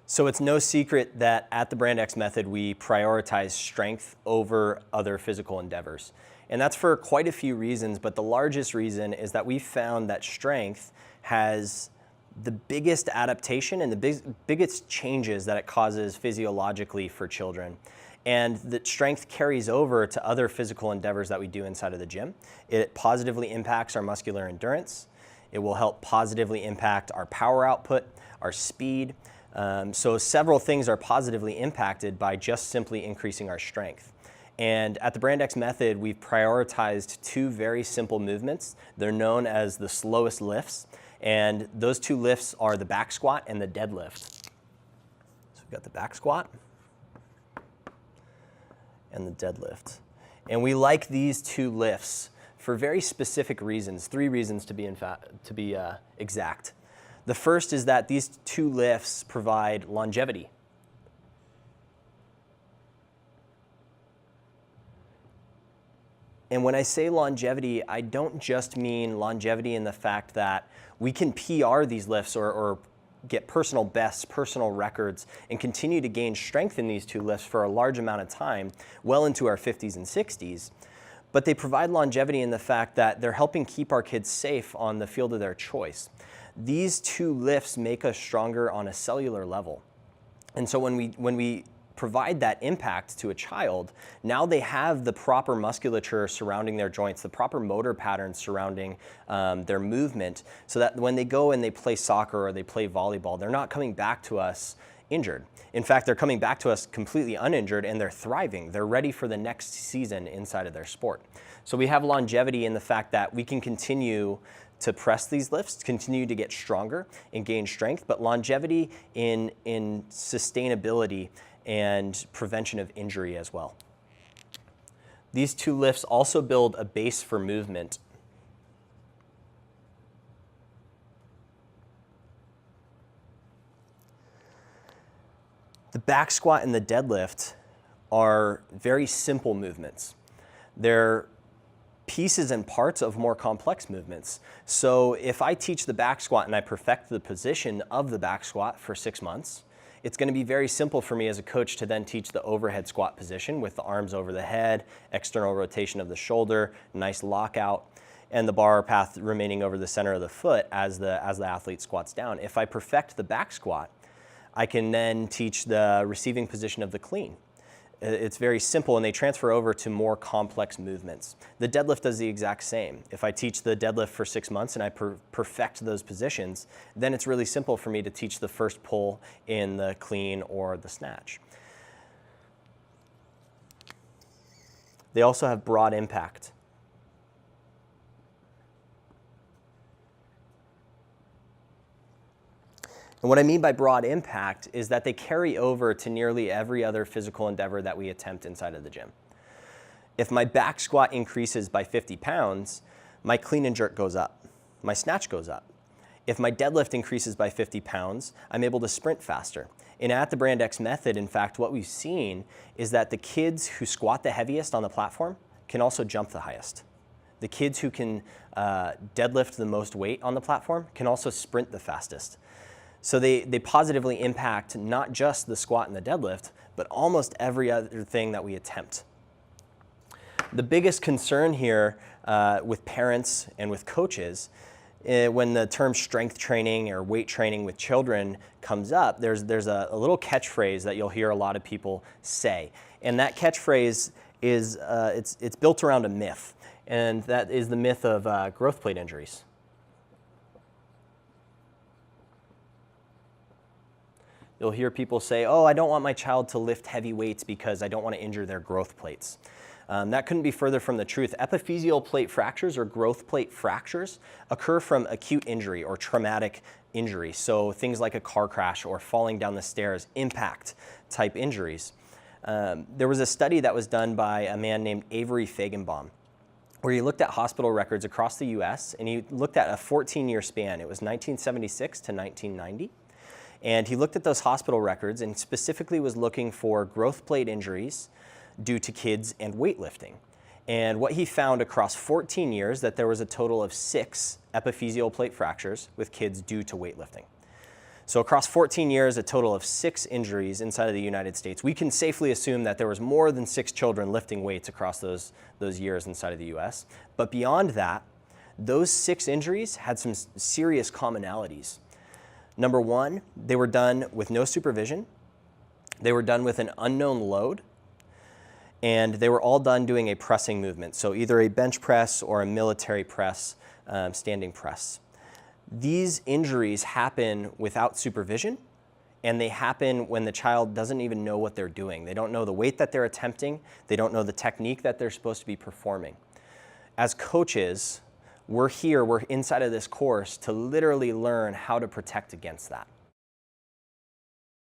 So it's no secret that at the Brand X Method, we prioritize strength over other physical endeavors. And that's for quite a few reasons, but the largest reason is that we found that strength has the biggest adaptation and the biggest changes that it causes physiologically for children. And that strength carries over to other physical endeavors that we do inside of the gym. It positively impacts our muscular endurance. It will help positively impact our power output, our speed. So several things are positively impacted by just simply increasing our strength. And at the Brand X Method, we've prioritized two very simple movements. They're known as the slowest lifts. And those two lifts are the back squat and the deadlift. So we've got the back squat and the deadlift. And we like these two lifts for very specific reasons, 3 reasons to be exact. The first is that these two lifts provide longevity. And when I say longevity, I don't just mean longevity in the fact that we can PR these lifts or get personal bests, personal records, and continue to gain strength in these two lifts for a large amount of time, well into our 50s and 60s. But they provide longevity in the fact that they're helping keep our kids safe on the field of their choice. These two lifts make us stronger on a cellular level. And so when we provide that impact to a child, now they have the proper musculature surrounding their joints, the proper motor patterns surrounding their movement, so that when they go and they play soccer or they play volleyball, they're not coming back to us injured. In fact, they're coming back to us completely uninjured and they're thriving. They're ready for the next season inside of their sport. So we have longevity in the fact that we can continue to press these lifts, continue to get stronger and gain strength, but longevity in sustainability and prevention of injury as well. These two lifts also build a base for movement. The back squat and the deadlift are very simple movements. They're pieces and parts of more complex movements. So if I teach the back squat and I perfect the position of the back squat for 6 months, it's going to be very simple for me as a coach to then teach the overhead squat position with the arms over the head, external rotation of the shoulder, nice lockout, and the bar path remaining over the center of the foot as the athlete squats down. If I perfect the back squat, I can then teach the receiving position of the clean. It's very simple and they transfer over to more complex movements. The deadlift does the exact same. If I teach the deadlift for 6 months and I perfect those positions, then it's really simple for me to teach the first pull in the clean or the snatch. They also have broad impact. And what I mean by broad impact is that they carry over to nearly every other physical endeavor that we attempt inside of the gym. If my back squat increases by 50 pounds, my clean and jerk goes up, my snatch goes up. If my deadlift increases by 50 pounds, I'm able to sprint faster. And at the Brand X Method, in fact, what we've seen is that the kids who squat the heaviest on the platform can also jump the highest. The kids who can deadlift the most weight on the platform can also sprint the fastest. So they positively impact not just the squat and the deadlift, but almost every other thing that we attempt. The biggest concern here with parents and with coaches, when the term strength training or weight training with children comes up, there's a little catchphrase that you'll hear a lot of people say. And that catchphrase is, it's built around a myth, and that is the myth of growth plate injuries. You'll hear people say, oh, I don't want my child to lift heavy weights because I don't want to injure their growth plates. That couldn't be further from the truth. Epiphyseal plate fractures or growth plate fractures occur from acute injury or traumatic injury. So things like a car crash or falling down the stairs, impact type injuries. There was a study that was done by a man named Avery Feigenbaum, where he looked at hospital records across the US and he looked at a 14-year span. It was 1976 to 1990. And he looked at those hospital records and specifically was looking for growth plate injuries due to kids and weightlifting. And what he found across 14 years, that there was a total of 6 epiphyseal plate fractures with kids due to weightlifting. So across 14 years, a total of 6 injuries inside of the United States. We can safely assume that there was more than 6 children lifting weights across those years inside of the US. But beyond that, those 6 injuries had some serious commonalities. Number one, they were done with no supervision. They were done with an unknown load. And they were all done doing a pressing movement. So either a bench press or a military press, standing press. These injuries happen without supervision, and they happen when the child doesn't even know what they're doing. They don't know the weight that they're attempting. They don't know the technique that they're supposed to be performing. As coaches, we're inside of this course to literally learn how to protect against that.